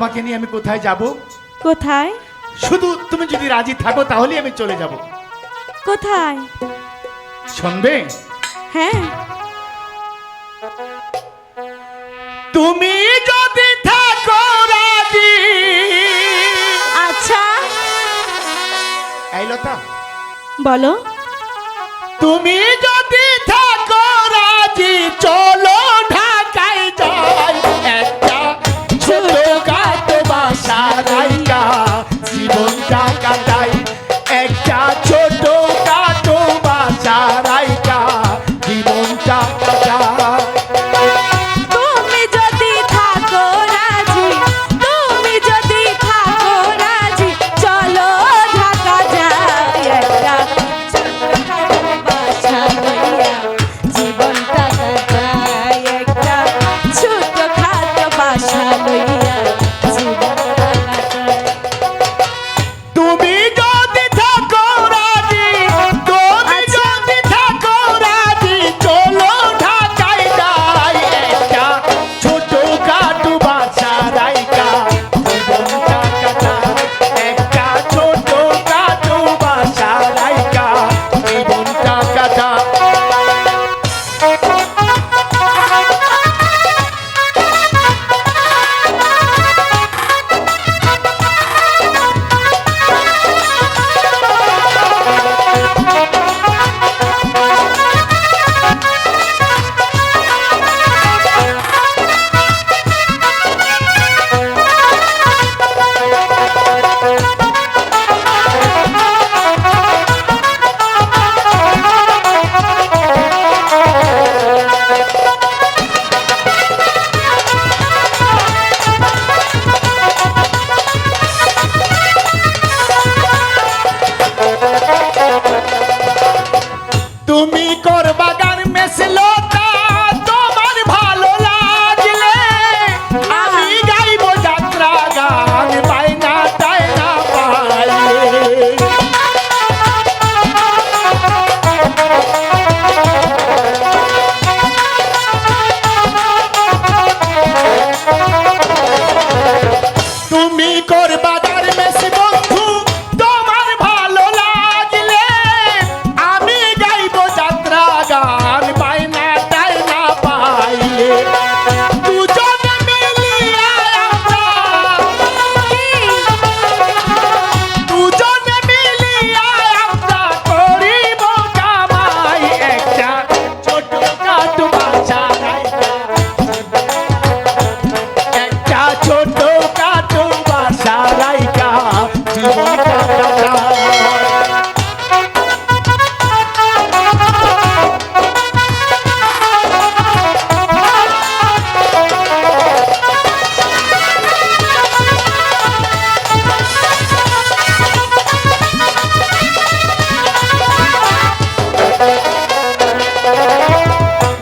তোমাকে নিয়ে আমি কোথায় যাব? কোথায়? শুধু তুমি যদি রাজি থাকো তাহলেই আমি চলে যাব। কোথায়? শুনবে? হ্যাঁ। তুমি যদি থাকো রাজি। আচ্ছা। এই লতা, বলো। তুমি যদি থাকো রাজি চলো ঢাকায় যাই, একটা ছোটখাটো বাসা রাইকা জীবনটা কাটাই, একটা ছোটখাটো বাসা রাইকা জীবনটা কাটাই। তুমি যদি থাকো রাজি, তুমি যদি থাকো রাজি, চলো ঢাকা যাই, একটা ছোটখাটো বাসা লইয়া জীবনটা কাটাই, একটা ছোটখাটো বাসা লইয়া জীবনটা কাটাই। তুমি যদি থাকো রাজি, তুমি যদি থাকো রাজি চলো ঢাকায় যাই, একটা ছোটখাটো বাসা রাইকা জীবনটা কাটাই, একটা ছোটখাটো বাসা রাইকা জীবনটা কাটাই। তুমি করবা গান মেসলতা, তোমার ভালো লাগলে আমি গাইব যাত্রা গান বাইনা টাইনা পাইলে। তুমি করবা গান মেস বন্ধু, তোমার ভালো লাগলে আমি গাইব যাত্রা গান বাইনা টাইনা পাইলে। দুজনে মিলিয়া আমরা, দুজনে মিলিয়া আমরা করিব কামাই, একটা ছোটখাটো বাসা রাইকা, একটা ছোটখাটো বাসা রাইকা জীবনটা কাটাই।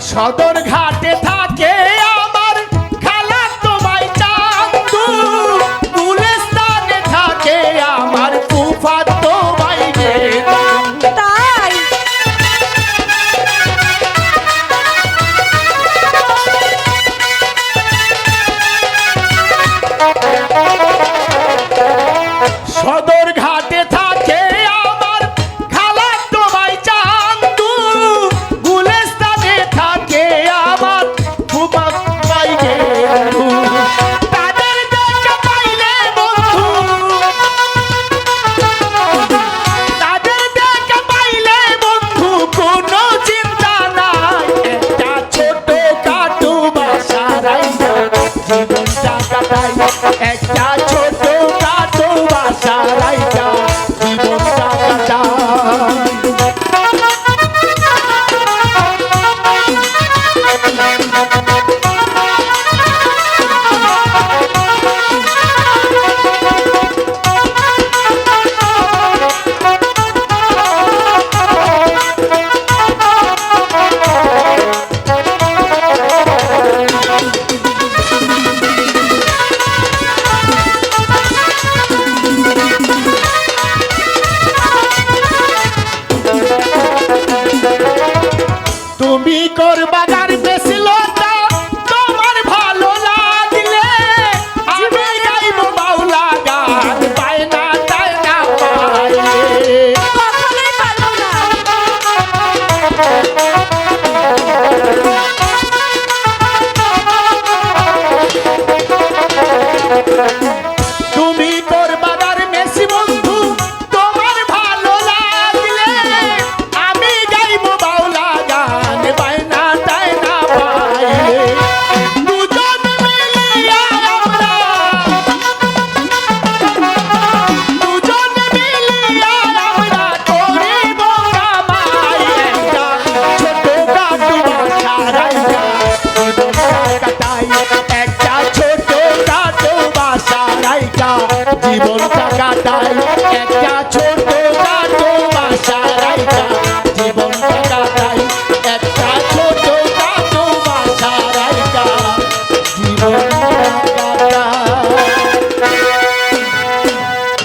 সদর ঘাটে থাকে আমার খালাতো ভাই চান্দু, গুলিস্তানে থাকে আমার ফুফাতো ভাই গেদু। তাই? সদর ঘাটে থাকে আমার খালাতো ভাই চান্দু, গুলিস্তানে থাকে আমার ফুফাতো ভাই গেদু। তাদের দেখা পাইলে বন্ধু, তাদের দেখা পাইলে বন্ধু কোনো চিন্তা নাই, একটা ছোটখাটো বাসা রাইকা জীবনটা কাটাই, একটা ছোটখাটো বাসা রাইকা জীবনটা কাটাই। জীবনটা কাটাই